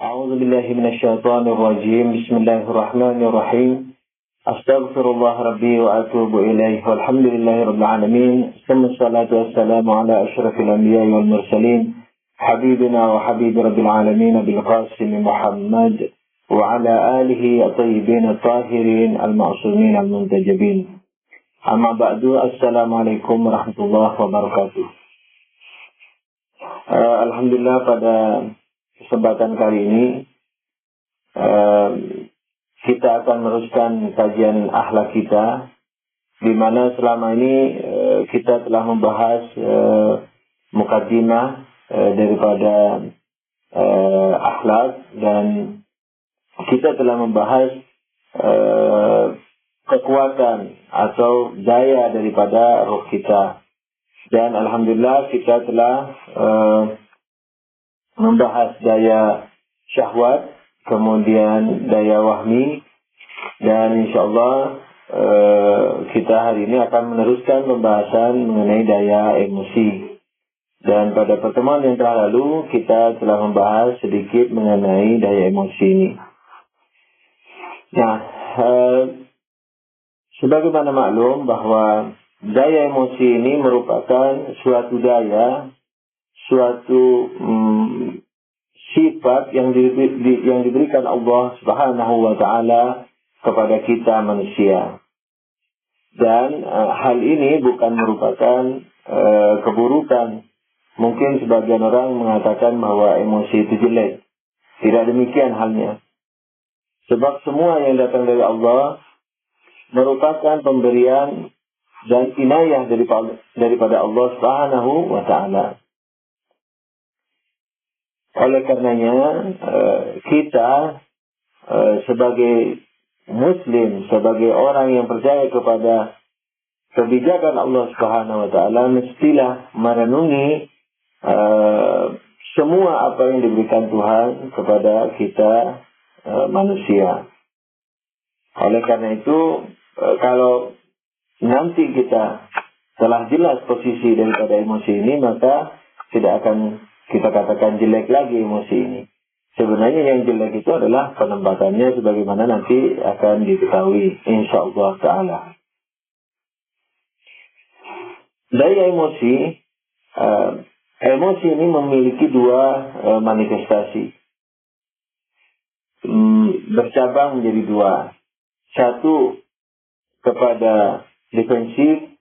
أعوذ بالله من الشيطان الرجيم. بسم الله الرحمن الرحيم. أستغفر الله ربي وأتوب إليه والحمد لله رب العالمين. ثم الصلاة والسلام على أشرف الأنبياء والمرسلين حبيبنا وحبيب رب العالمين بالقاسم محمد وعلى آله الطيبين الطاهرين المعصومين المنتجبين. أما بعد. Assalamualaikum warahmatullahi wabarakatuh. Alhamdulillah, pada kesempatan kali ini kita akan meneruskan kajian akhlak kita, di mana selama ini kita telah membahas mukadimah daripada akhlak, dan kita telah membahas kekuatan atau daya daripada roh kita. Dan alhamdulillah kita telah membahas daya syahwat, kemudian daya wahmi, dan insyaallah kita hari ini akan meneruskan pembahasan mengenai daya emosi. Dan pada pertemuan yang telah lalu kita telah membahas sedikit mengenai daya emosi ini. Nah, sebagaimana maklum bahwa daya emosi ini merupakan suatu daya, suatu sifat yang diberikan Allah Subhanahu wa taala kepada kita manusia. Dan hal ini bukan merupakan keburukan. Mungkin sebagian orang mengatakan bahwa emosi itu jelek. Tidak demikian halnya. Sebab semua yang datang dari Allah merupakan pemberian dan inayah daripada Allah Subhanahu wa taala. Oleh karenanya kita sebagai muslim, sebagai orang yang percaya kepada kebijakan Allah Subhanahu wa taala, mestilah merenungi semua apa yang diberikan Tuhan kepada kita manusia. Oleh karena itu, kalau nanti kita telah jelas posisi daripada emosi ini, maka tidak akan kita katakan jelek lagi emosi ini. Sebenarnya yang jelek itu adalah penempatannya, sebagaimana nanti akan diketahui insyaallah ta'ala. Daya emosi, emosi ini memiliki dua manifestasi. Bercabang menjadi dua. Satu kepada defensif,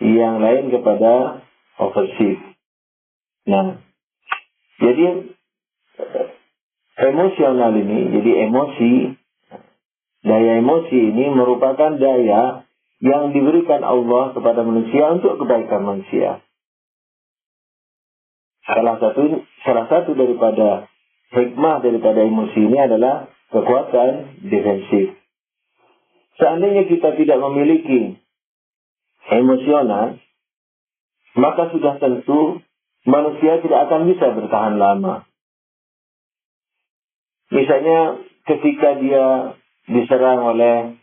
yang lain kepada ofensif. Nah, jadi emosional ini, daya emosi ini merupakan daya yang diberikan Allah kepada manusia untuk kebaikan manusia. Salah satu daripada hikmah daripada emosi ini adalah kekuatan defensif. Seandainya kita tidak memiliki emosional, maka sudah tentu manusia tidak akan bisa bertahan lama. Misalnya ketika dia diserang oleh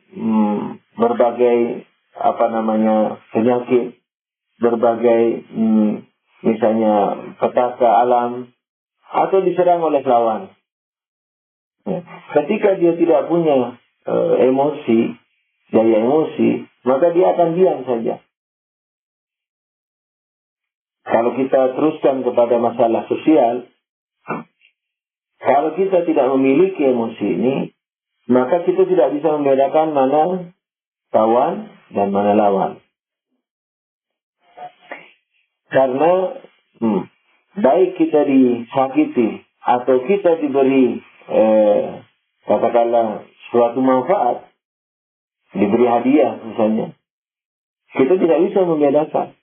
berbagai penyakit, berbagai misalnya petaka alam, atau diserang oleh lawan. Ketika dia tidak punya daya emosi, maka dia akan diam saja. Kalau kita teruskan kepada masalah sosial, kalau kita tidak memiliki emosi ini, maka kita tidak bisa membedakan mana kawan dan mana lawan. Karena baik kita disakiti atau kita diberi katakanlah suatu manfaat, diberi hadiah misalnya, kita tidak bisa membedakan.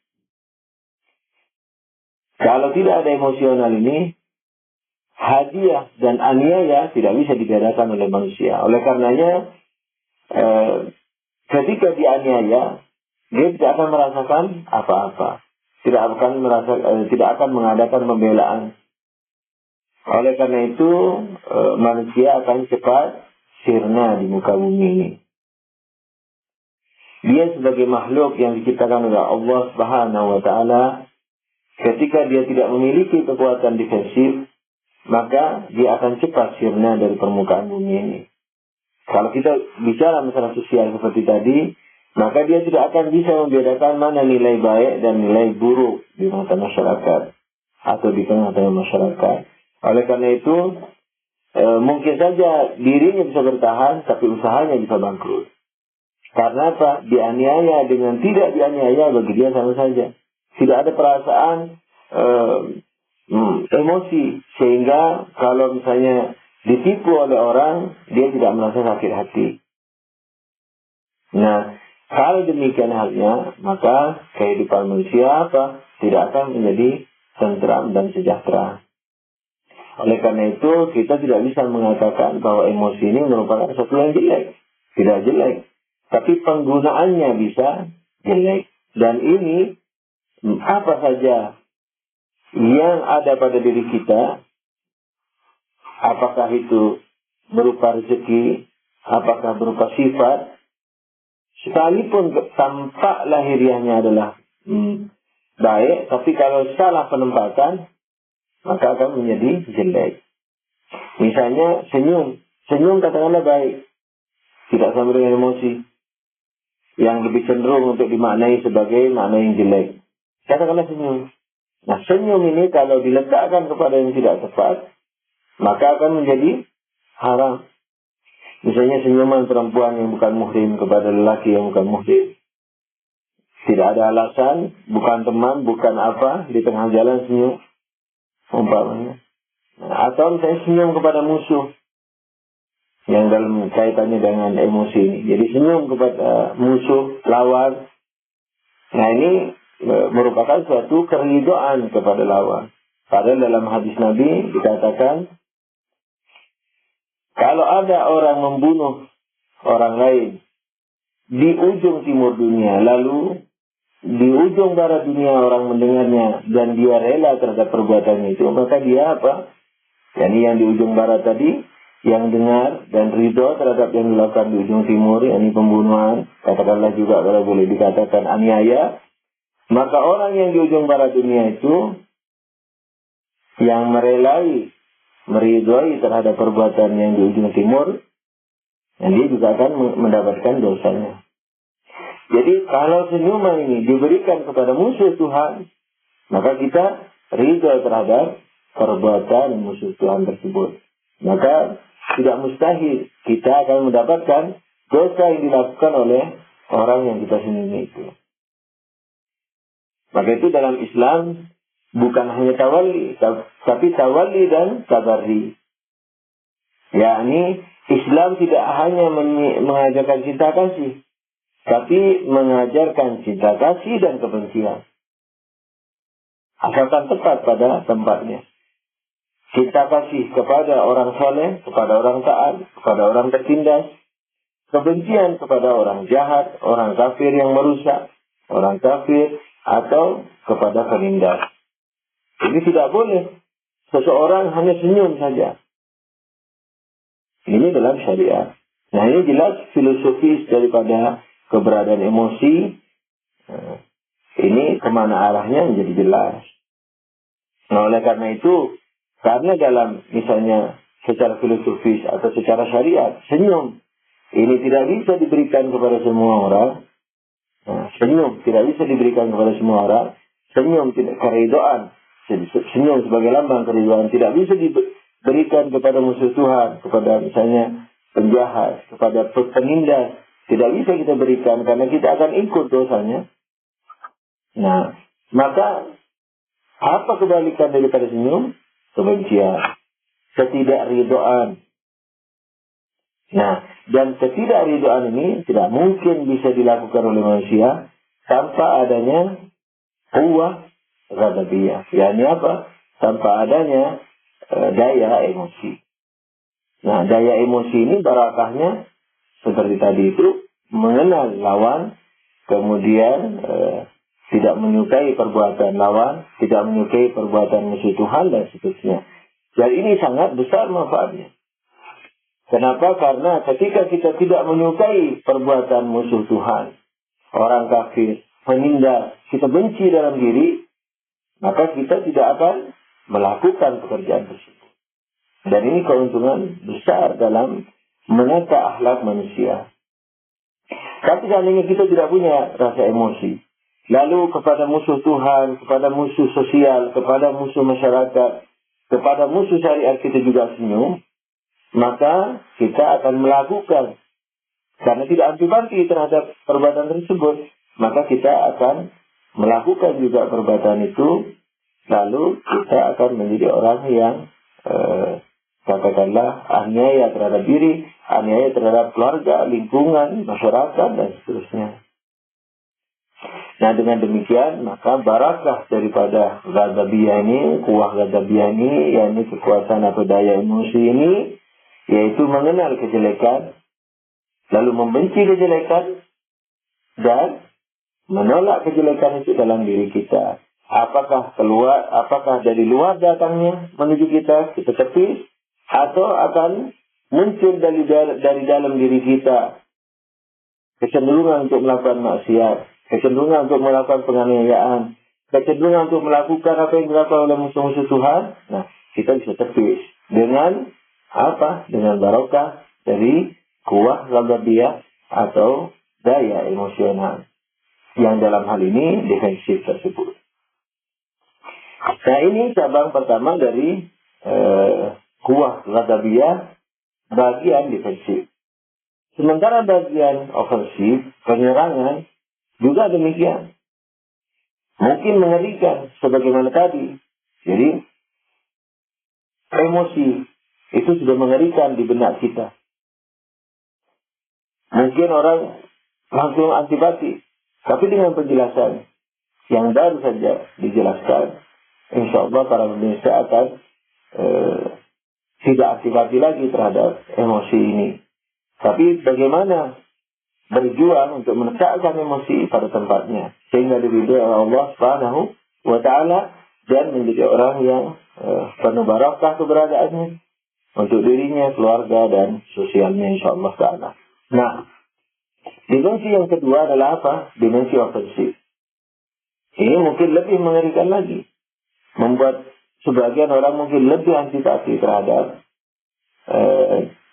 Kalau tidak ada emosional ini, hadiah dan aniaya tidak bisa dibedakan oleh manusia. Oleh karenanya, ketika dianiaya, dia tidak akan merasakan apa-apa. Tidak akan mengadakan pembelaan. Oleh karena itu, manusia akan cepat sirna di muka bumi ini. Dia sebagai makhluk yang diciptakan oleh Allah Subhanahu wa taala, ketika dia tidak memiliki kekuatan defensif, maka dia akan cepat sirna dari permukaan bumi ini. Kalau kita bicara masalah sosial seperti tadi, maka dia tidak akan bisa membedakan mana nilai baik dan nilai buruk di mata masyarakat atau di tengah-tengah masyarakat. Oleh karena itu, mungkin saja dirinya bisa bertahan, tapi usahanya bisa bangkrut. Karena apa? Dianiaya dengan tidak dianiaya bagi dia sama saja. Tidak ada perasaan emosi, sehingga kalau misalnya ditipu oleh orang, dia tidak merasa sakit hati. Nah, kalau demikian halnya, maka kehidupan manusia tidak akan menjadi tentram dan sejahtera. Oleh karena itu, kita tidak bisa mengatakan bahwa emosi ini merupakan sesuatu yang jelek. Tidak jelek. Tapi penggunaannya bisa jelek. Dan ini, apa saja yang ada pada diri kita, apakah itu berupa rezeki, apakah berupa sifat, sekalipun tampak lahiriahnya adalah baik, tapi kalau salah penempatan, maka akan menjadi jelek. Misalnya senyum. Senyum katakanlah baik. Tidak sama dengan emosi. Yang lebih cenderung untuk dimaknai sebagai makna yang jelek. Katakanlah senyum. Nah, senyum ini kalau diletakkan kepada yang tidak tepat, maka akan menjadi haram. Misalnya senyuman perempuan yang bukan muhrim kepada lelaki yang bukan muhrim. Tidak ada alasan, bukan teman, bukan apa, di tengah jalan senyum. Umpamanya. Atau misalnya senyum kepada musuh yang dalam kaitannya dengan emosi ini. Jadi senyum kepada musuh, lawan. Nah, ini merupakan suatu keridhaan kepada lawan. Padahal dalam hadis Nabi dikatakan, kalau ada orang membunuh orang lain di ujung timur dunia, lalu di ujung barat dunia orang mendengarnya dan dia rela terhadap perbuatannya itu, maka dia apa? Yani yang di ujung barat tadi, yang dengar dan ridho terhadap yang dilakukan di ujung timur, yakni pembunuhan, katakanlah juga kalau boleh dikatakan aniaya, maka orang yang di ujung barat dunia itu yang meridhoi terhadap perbuatan yang di ujung timur, dan dia juga akan mendapatkan dosanya. Jadi kalau senyuman ini diberikan kepada musuh Tuhan, maka kita ridho terhadap perbuatan musuh Tuhan tersebut. Maka tidak mustahil kita akan mendapatkan dosa yang dilakukan oleh orang yang kita senyumi itu. Maka itu dalam Islam bukan hanya tawalli, tapi tawalli dan tabarri. Yakni Islam tidak hanya mengajarkan cinta kasih, tapi mengajarkan cinta kasih dan kebencian. Asalkan tepat pada tempatnya. Cinta kasih kepada orang soleh, kepada orang taat, kepada orang tertindas. Kebencian kepada orang jahat, orang kafir yang merusak, orang kafir, atau kepada penindas. Jadi tidak boleh seseorang hanya senyum saja. Ini dalam syariat. Nah, ini jelas filosofis daripada keberadaan emosi. Ini kemana arahnya menjadi jelas. Nah, oleh karena itu, karena dalam misalnya secara filosofis atau secara syariat, senyum ini tidak bisa diberikan kepada semua orang. Nah, senyum tidak bisa diberikan kepada semua orang. Senyum tidak keridhaan. Senyum sebagai lambang keridhaan tidak bisa diberikan kepada musuh Tuhan, kepada misalnya penjahat, kepada penindas. Tidak bisa kita berikan karena kita akan ikut dosanya. Nah, maka apa kebalikan daripada senyum? Kebencian, ketidakridhaan. Nah, dan ketidakridhaan ini tidak mungkin bisa dilakukan oleh manusia tanpa adanya quwwah ghadabiyah. Yani apa? Tanpa adanya daya emosi. Nah, daya emosi ini barakahnya seperti tadi itu mengenal lawan, kemudian tidak menyukai perbuatan lawan, tidak menyukai perbuatan musuh Tuhan dan seterusnya. Dan ini sangat besar manfaatnya. Kenapa? Karena ketika kita tidak menyukai perbuatan musuh Tuhan, orang kafir, penindas, kita benci dalam diri, maka kita tidak akan melakukan pekerjaan tersebut. Dan ini keuntungan besar dalam menata akhlak manusia. Tapi seandainya kita tidak punya rasa emosi, lalu kepada musuh Tuhan, kepada musuh sosial, kepada musuh masyarakat, kepada musuh syariat kita juga senyum, maka kita akan melakukan, karena tidak antipati terhadap perbuatan tersebut, maka kita akan melakukan juga perbuatan itu, lalu kita akan menjadi orang yang katakanlah aniaya terhadap diri, aniaya terhadap keluarga, lingkungan, masyarakat, dan seterusnya. Nah, dengan demikian, maka barakah daripada ghadabiyah ini, kuah ghadabiyah ini, yakni kekuatan atau daya emosi ini, yaitu mengenal kejelekan, lalu membenci kejelekan, dan menolak kejelekan itu dalam diri kita. Apakah dari luar datangnya menuju kita tepis, atau akan muncul dari dalam diri kita kecenderungan untuk melakukan maksiat, kecenderungan untuk melakukan penganiayaan, kecenderungan untuk melakukan apa yang dilakukan oleh musuh-musuh Tuhan. Nah, kita bisa tepis dengan apa? Dengan barokah dari kuah ghadabiyah atau daya emosional yang dalam hal ini defensif tersebut. Nah, ini cabang pertama dari kuah ghadabiyah, bagian defensif. Sementara bagian ofensif, penyerangan, juga demikian. Mungkin mengerikan, sebagaimana tadi. Jadi, emosi itu sudah mengerikan di benak kita. Mungkin orang langsung antipati, tapi dengan penjelasan yang baru saja dijelaskan, insya Allah para pemirsa akan tidak antipati lagi terhadap emosi ini. Tapi bagaimana berjuang untuk menetapkan emosi pada tempatnya, sehingga diridhoi oleh Allah Subhanahu wa Ta'ala, dan menjadi orang yang penuh barakah keberadaannya untuk dirinya, keluarga, dan sosialnya, insya Allah Ta'ala. Nah, dimensi yang kedua adalah apa? Dimensi ofensif. Ini mungkin lebih mengerikan lagi, membuat sebagian orang mungkin lebih antipati terhadap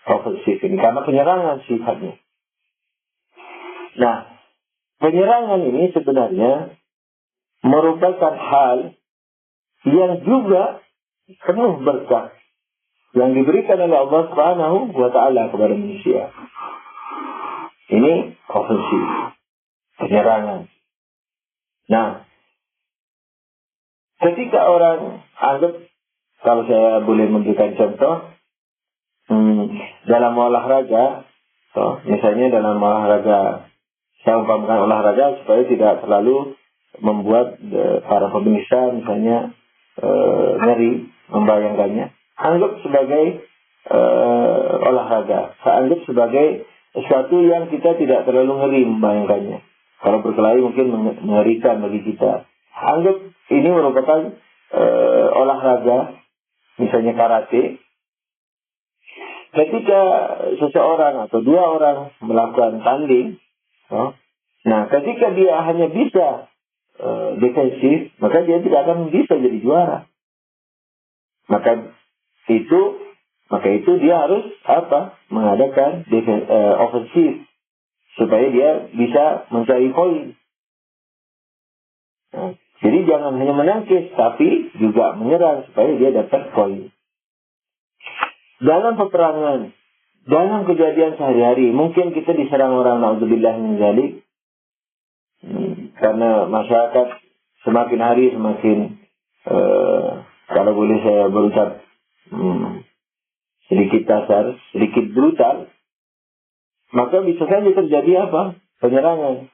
ofensif ini, karena penyerangan sifatnya. Nah, penyerangan ini sebenarnya merupakan hal yang juga penuh berkah yang diberikan oleh Allah Subhanahu wa Ta'ala kepada manusia. Ini ofensif, penyerangan. Nah, ketika orang anggap, kalau saya boleh memberikan contoh, dalam olahraga, misalnya dalam olahraga, saya umpamakan olahraga supaya tidak terlalu membuat para pemirsa misalnya ngeri membayangkannya. Anggap sebagai olahraga, saya anggap sebagai sesuatu yang kita tidak terlalu ngeri membayangkannya. Kalau berkelahi mungkin mengerikan bagi kita. Anggap ini merupakan olahraga, misalnya karate. Ketika seseorang atau dua orang melakukan tanding, nah ketika dia hanya bisa defensif, maka dia tidak akan bisa jadi juara. Maka itu dia harus apa? Mengadakan ofensif supaya dia bisa mencari poin. Nah, jadi jangan hanya menangkis, tapi juga menyerang supaya dia dapat poin. Dalam peperangan, dalam kejadian sehari-hari, mungkin kita diserang orang, na'udzubillah min dzalik, karena masyarakat semakin hari semakin, kalau boleh saya berucap sedikit kasar, sedikit brutal, maka bisa saja terjadi apa? Penyerangan.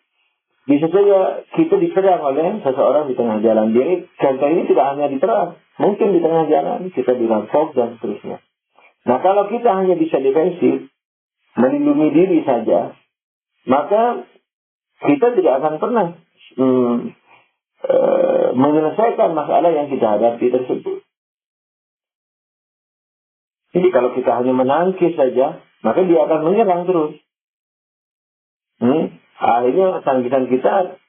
Bisa saja kita diserang oleh seseorang di tengah jalan. Jadi contoh ini tidak hanya diserang, mungkin di tengah jalan kita dirampok dan seterusnya. Nah, kalau kita hanya bisa defensif, melindungi diri saja, maka kita tidak akan pernah menyelesaikan masalah yang kita hadapi tersebut. Jadi kalau kita hanya menangkis saja, maka dia akan menyerang terus. Akhirnya tangkisan kita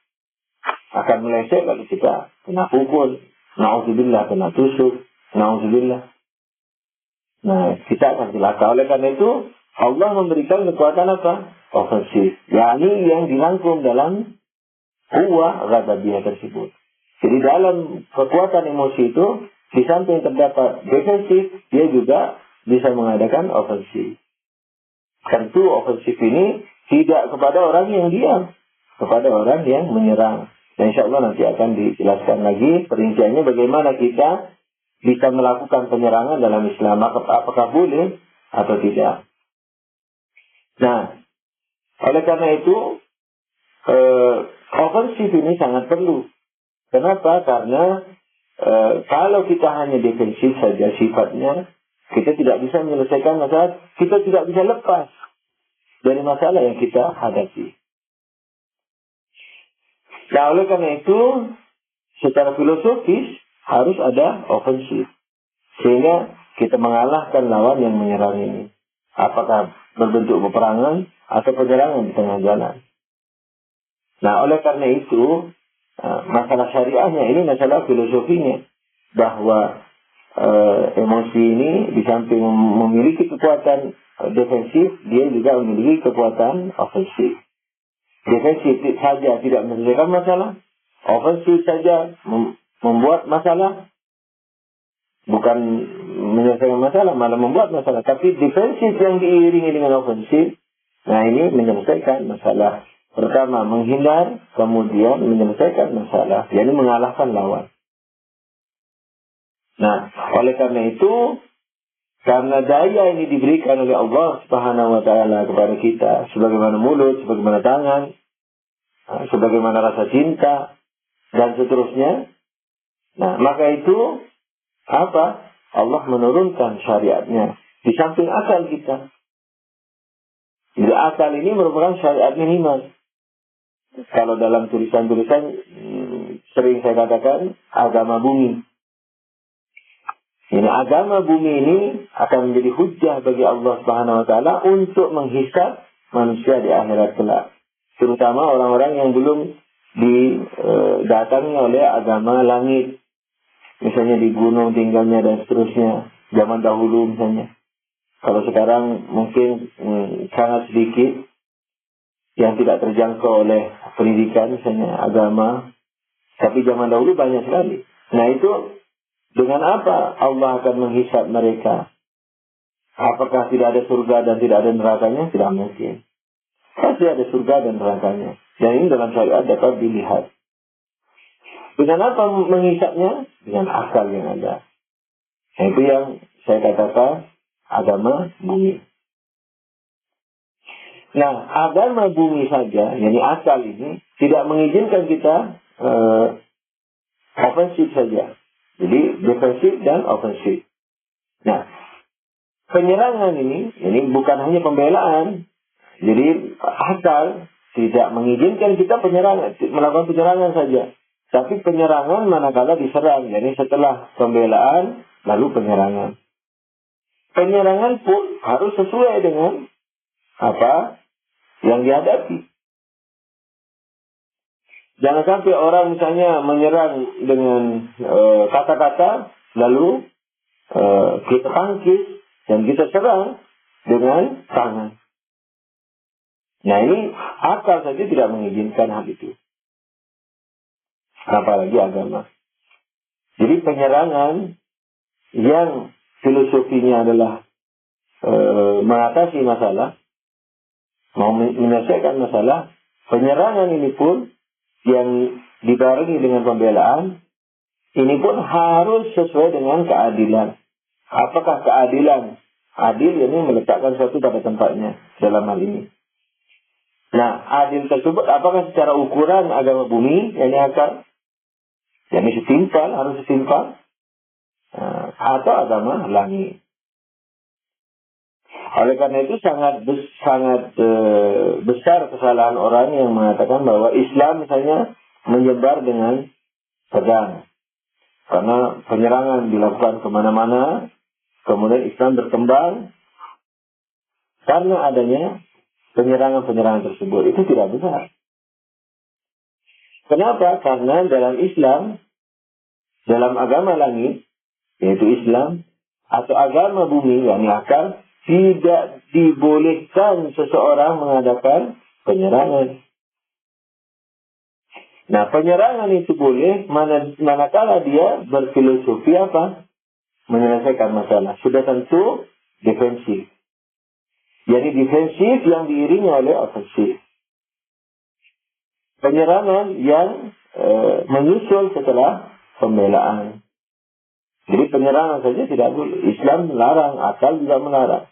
akan meleset, lalu kita kena pukul, na'udzubillah, kena tusuk, na'udzubillah. Nah, kita akan celaka. Oleh karena itu, Allah memberikan kekuatan apa? Ofensif. Yakni yang dirangkum dalam quwwah ghadabiyah tersebut. Jadi dalam kekuatan emosi itu, di samping terdapat defensif, dia juga bisa mengadakan ofensif. Tentu ofensif ini tidak kepada orang yang diam, kepada orang yang menyerang. Dan insya Allah nanti akan dijelaskan lagi perinciannya bagaimana kita bisa melakukan penyerangan dalam Islam. Apakah boleh atau tidak. Nah, oleh karena itu, ofensif ini sangat perlu. Kenapa? Karena kalau kita hanya defensif saja sifatnya, kita tidak bisa menyelesaikan masalah, kita tidak bisa lepas dari masalah yang kita hadapi. Nah, oleh karena itu, secara filosofis harus ada ofensif. Sehingga kita mengalahkan lawan yang menyerang ini. Apakah berbentuk peperangan atau penyerangan di tengah jalan. Nah, oleh karena itu, masalah syariahnya ini masalah filosofinya. Bahwa emosi ini di samping memiliki kekuatan defensif, dia juga memiliki kekuatan ofensif. Defensif saja tidak menyelesaikan masalah, ofensif saja membuat masalah, bukan menyelesaikan masalah, malah membuat masalah. Tapi defensif yang diiringi dengan ofensif, nah ini menyelesaikan masalah. Pertama menghindar, kemudian menyelesaikan masalah, yakni mengalahkan lawan. Nah, oleh karena itu, karena daya ini diberikan oleh Allah Subhanahu wa taala kepada kita, sebagaimana mulut, sebagaimana tangan, sebagaimana rasa cinta dan seterusnya. Nah, maka itu apa? Allah menurunkan syariatnya di samping akal kita. Jadi akal ini merupakan syariat minimal. Kalau dalam tulisan-tulisan sering saya katakan agama bumi. Ini agama bumi ini akan menjadi hujjah bagi Allah Subhanahu wa taala untuk menghisab manusia di akhirat kelak. Terutama orang-orang yang belum didatangi oleh agama langit. Misalnya di gunung tinggalnya dan seterusnya. Zaman dahulu misalnya. Kalau sekarang mungkin sangat sedikit yang tidak terjangkau oleh pendidikan misalnya agama. Tapi zaman dahulu banyak sekali. Nah itu dengan apa Allah akan menghisab mereka? Apakah tidak ada surga dan tidak ada nerakanya? Tidak mungkin. Pasti ada surga dan nerakanya. Dan ini dalam syariat dapat dilihat. Dengan apa menghisabnya? Dengan akal yang ada. Nah, itu yang saya katakan agama bumi. Nah, agama bumi saja, yakni akal ini, tidak mengizinkan kita ofensif saja. Jadi defensif dan ofensif. Nah, penyerangan ini bukan hanya pembelaan. Jadi akal tidak mengizinkan kita melakukan penyerangan saja. Tapi penyerangan manakala diserang. Jadi setelah pembelaan, lalu penyerangan. Penyerangan pun harus sesuai dengan apa yang dihadapi. Jangan sampai orang misalnya menyerang dengan kata-kata, lalu kita tangkis dan kita serang dengan tangan. Nah ini akal saja tidak mengizinkan hal itu. Apalagi agama. Jadi penyerangan yang filosofinya adalah mengatasi masalah, mau menyelesaikan masalah, penyerangan ini pun yang dibarengi dengan pembelaan, ini pun harus sesuai dengan keadilan. Apakah keadilan? Adil ini meletakkan sesuatu pada tempatnya dalam hal ini. Nah, adil tersebut apakah secara ukuran agama bumi, yakni akal, yakni setimpal, harus setimpal, atau agama langit. Oleh karena itu sangat besar kesalahan orang yang mengatakan bahwa Islam misalnya menyebar dengan pedang. Karena penyerangan dilakukan kemana-mana, kemudian Islam berkembang karena adanya penyerangan-penyerangan tersebut. Itu tidak benar. Kenapa? Karena dalam Islam, dalam agama langit, yaitu Islam, atau agama bumi, yakni akal, tidak dibolehkan seseorang mengadakan penyerangan. Nah, penyerangan itu boleh manakala dia berfilosofi apa? Menyelesaikan masalah. Sudah tentu defensif. Jadi defensif yang diiringi oleh ofensif. Penyerangan yang menyusul setelah pembelaan. Jadi penyerangan saja tidak boleh. Islam melarang, akal juga melarang.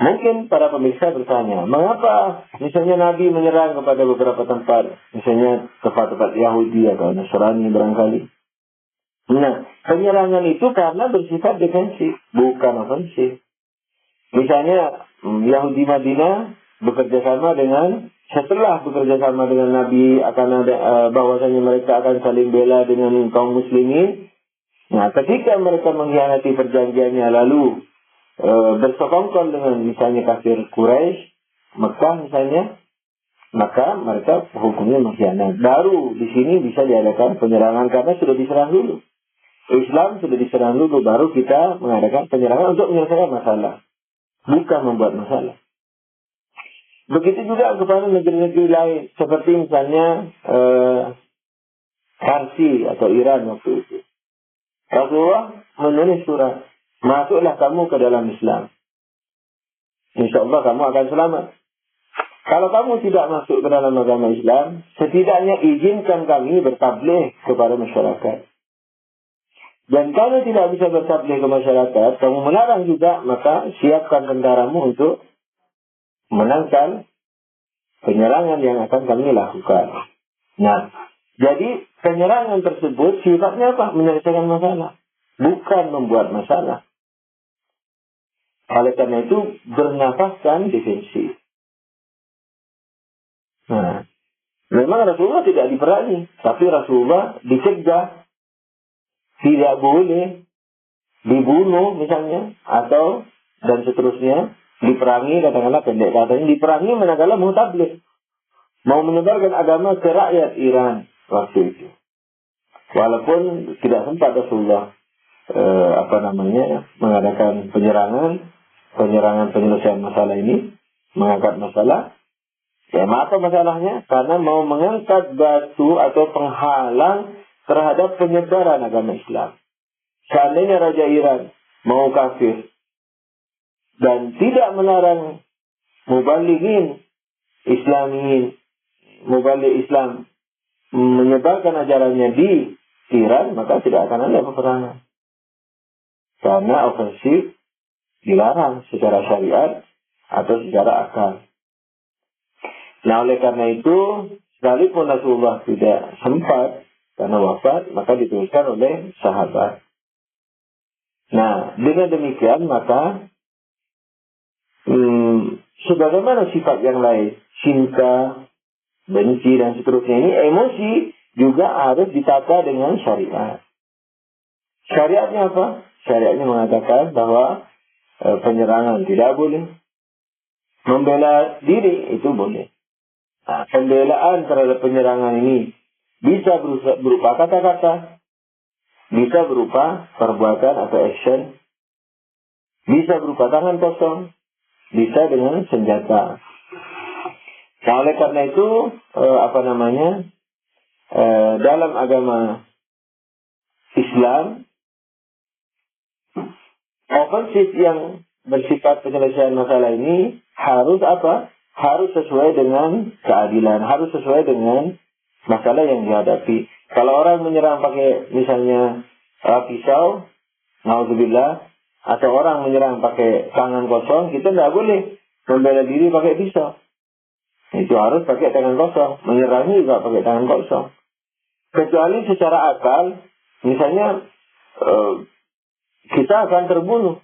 Mungkin para pemirsa bertanya, mengapa misalnya Nabi menyerang kepada beberapa tempat, misalnya tempat-tempat Yahudi atau Nasrani barangkali. Nah, penyerangan itu karena bersifat defensif, bukan ofensif. Misalnya Yahudi Madinah setelah bekerja sama dengan Nabi akan ada bahwasanya mereka akan saling bela dengan kaum muslimin. Nah, ketika mereka mengkhianati perjanjiannya lalu bersekongkol dengan misalnya kafir Quraisy, Mekah misalnya, maka mereka hukumnya mengkhianat. Baru di sini bisa diadakan penyerangan karena sudah diserang dulu. Islam sudah diserang dulu, baru kita mengadakan penyerangan untuk menyelesaikan masalah, bukan membuat masalah. Begitu juga kepada negeri-negeri lain, seperti misalnya Parsi atau Iran waktu itu. Rasulullah menulis surat, masuklah kamu ke dalam Islam. Insya Allah kamu akan selamat. Kalau kamu tidak masuk ke dalam agama Islam, setidaknya izinkan kami bertabligh kepada masyarakat. Dan kalau tidak bisa bertabligh ke masyarakat, kamu melarang juga, maka siapkan tentaramu untuk menangkan penyerangan yang akan kami lakukan. Nah, jadi penyerangan tersebut sifatnya apa? Menyelesaikan masalah, bukan membuat masalah. Oleh karena itu bernafaskan defensif. Nah, memang Rasulullah tidak diperangi, tapi Rasulullah dicegah, tidak boleh dibunuh misalnya, atau dan seterusnya, diperangi, katakanlah pendek katanya, diperangi manakala mau tabligh, mau menyebarkan agama ke rakyat Iran waktu itu. Walaupun tidak sempat Rasulullah mengadakan penyerangan penyelesaian masalah ini, mengangkat masalah. Ya, apa masalahnya? Karena mau mengangkat batu atau penghalang terhadap penyebaran agama Islam. Seandainya Raja Iran mau kafir dan tidak melarang mubalighin Islamiyin, mubaligh Islam menyebarkan ajarannya di Iran, maka tidak akan ada peperangan. Karena ofensif dilarang secara syariat atau secara akal. Nah, oleh karena itu, sekalipun Rasulullah tidak sempat karena wafat, maka dituliskan oleh sahabat. Nah, dengan demikian maka sebagaimana sifat yang lain, cinta, benci dan seterusnya, ini emosi juga harus ditata dengan syariat. Syariatnya apa? Syariatnya mengatakan bahwa penyerangan tidak boleh, membela diri itu boleh. Nah, pembelaan terhadap penyerangan ini bisa berupa kata-kata, bisa berupa perbuatan atau action, bisa berupa tangan kosong, bisa dengan senjata. Nah, oleh karena itu, dalam agama Islam, ofensif yang bersifat penyelesaian masalah ini harus apa? Harus sesuai dengan keadilan, harus sesuai dengan masalah yang dihadapi. Kalau orang menyerang pakai misalnya pisau, naudzubillah, atau orang menyerang pakai tangan kosong, kita tidak boleh membela diri pakai pisau. Itu harus pakai tangan kosong, menyerangnya juga pakai tangan kosong. Kecuali secara akal, misalnya kita akan terbunuh,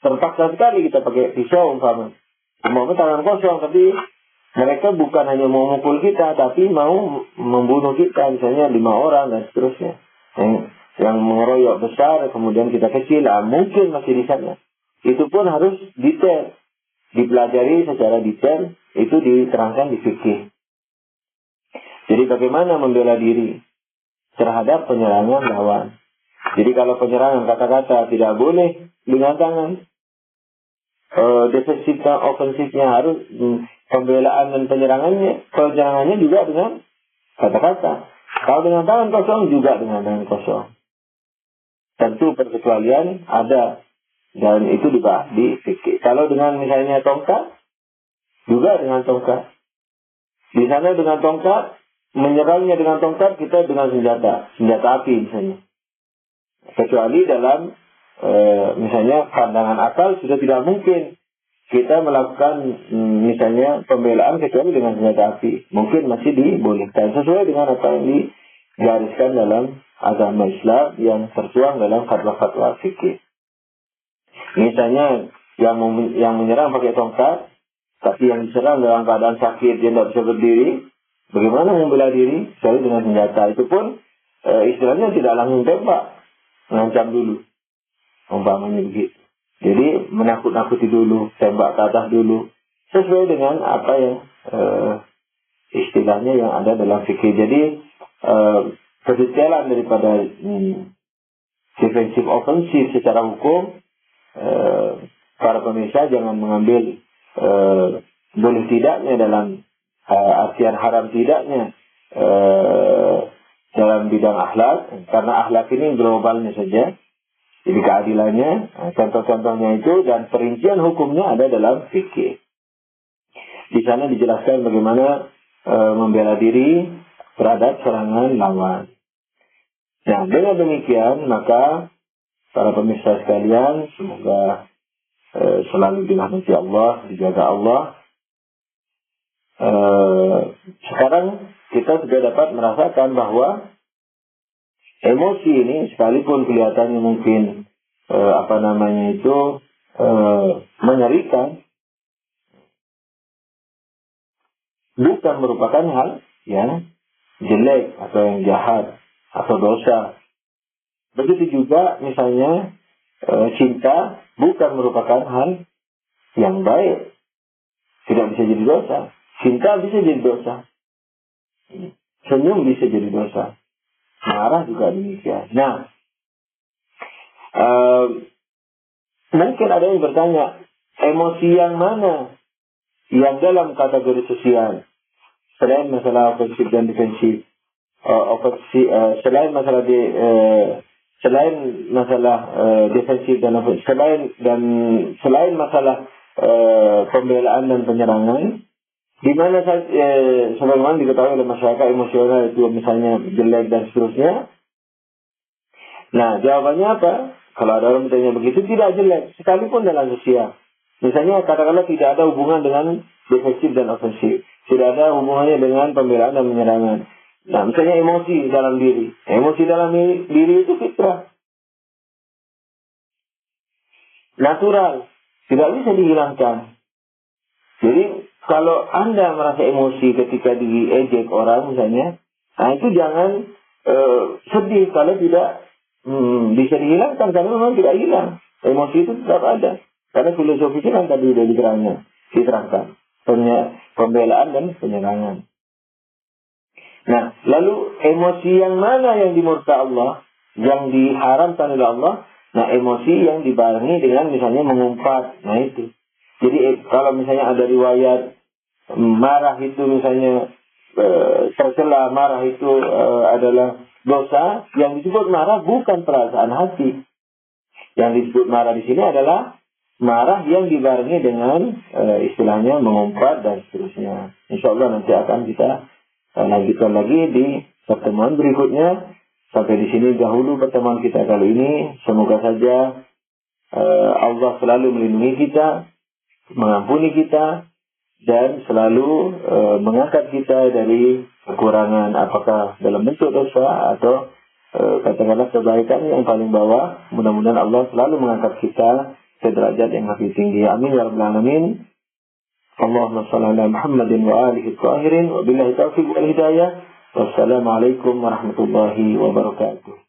terpaksa sekali kita pakai pisau umpamanya. Mau tangan kosong, tapi mereka bukan hanya mau mukul kita, tapi mau membunuh kita, misalnya 5 orang dan seterusnya. Yang mengeroyok besar, kemudian kita kecil, mungkin masih di sana. Itu pun harus detail, dipelajari secara detail, itu diterangkan di fikih. Jadi bagaimana membela diri terhadap penyerangan lawan. Jadi kalau penyerangan kata-kata tidak boleh dengan tangan. Defensif dan ofensifnya harus pembelaan dan penyerangannya juga dengan kata-kata. Kalau dengan tangan kosong juga dengan tangan kosong. Tentu perkecualian ada dan itu dibahas di fikih. Kalau dengan misalnya tongkat, juga dengan tongkat. Di sana dengan tongkat, menyerangnya dengan tongkat, kita dengan senjata api misalnya. Kecuali dalam misalnya pandangan akal sudah tidak mungkin kita melakukan misalnya pembelaan kecuali dengan senjata api. Mungkin masih dibolehkan sesuai dengan apa yang digariskan dalam agama Islam yang tertuang dalam fatwa-fatwa fikih. Misalnya yang menyerang pakai tongkat, tapi yang diserang dalam keadaan sakit dia tidak bisa berdiri, bagaimana membela diri? Kecuali dengan senjata. Itu pun istilahnya tidak langsung tembak, mengancam dulu. Umpamanya begitu. Jadi menakut-nakuti dulu, tembak ke atas dulu, sesuai dengan apa yang istilahnya yang ada dalam fikih. Jadi kedetailan daripada defensif ofensif secara hukum, para pemirsa jangan mengambil boleh tidaknya dalam artian haram tidaknya dalam bidang akhlak, karena akhlak ini globalnya saja. Jadi keadilannya, contoh-contohnya itu dan perincian hukumnya ada dalam fikih. Di sana dijelaskan bagaimana membela diri terhadap serangan lawan. Nah, dengan demikian maka para pemirsa sekalian, semoga selalu dirahmati Allah, dijaga Allah. Sekarang kita sudah dapat merasakan bahwa emosi ini sekalipun kelihatannya mungkin mengerikan, bukan merupakan hal yang jelek atau yang jahat atau dosa. Begitu juga misalnya cinta bukan merupakan hal yang baik, tidak bisa jadi dosa. Cinta bisa jadi dosa, senyum bisa jadi dosa, marah juga demikian. Nah, mungkin ada yang bertanya, emosi yang mana yang dalam kategori sosial selain masalah ofensif dan defensif, selain masalah defensif dan ofensif, selain masalah pembelaan dan penyerangan, di mana sebagaimana diketahui oleh masyarakat emosional itu misalnya jelek dan seterusnya. Nah, jawabannya apa? Kalau ada orang bertanya begitu, tidak jelek sekalipun dalam sosial. Misalnya katakanlah tidak ada hubungan dengan defensif dan ofensif, tidak ada hubungannya dengan pembelaan dan penyerangan. Nah, misalnya emosi dalam diri. Emosi dalam diri itu fitrah, natural, tidak bisa dihilangkan. Jadi kalau Anda merasa emosi ketika diejek orang misalnya, nah itu jangan sedih kalau tidak bisa dihilangkan, karena memang tidak hilang. Emosi itu tetap ada. Karena filosofinya kan tadi sudah diterangkan. Pembelaan dan penyerangan. Nah, lalu emosi yang mana yang dimurka Allah, yang diharamkan oleh Allah? Nah, emosi yang dibarengi dengan misalnya mengumpat. Nah itu. Jadi kalau misalnya ada riwayat marah itu misalnya tercela, marah itu adalah dosa, yang disebut marah bukan perasaan hati. Yang disebut marah di sini adalah marah yang dibarengi dengan istilahnya mengumpat dan seterusnya. InsyaAllah nanti akan kita lanjutkan lagi di pertemuan berikutnya. Sampai di sini dahulu pertemuan kita kali ini. Semoga saja Allah selalu melindungi kita, mengampuni kita, dan selalu mengangkat kita dari kekurangan, apakah dalam bentuk dosa atau katakanlah kebaikan yang paling bawah. Mudah-mudahan Allah selalu mengangkat kita ke derajat yang lebih tinggi. Amin ya rabbal alamin. Allahumma shalli ala Muhammadin wa alihi tahirin wa billahi taufiq wal hidayah. Wassalamualaikum warahmatullahi wabarakatuh.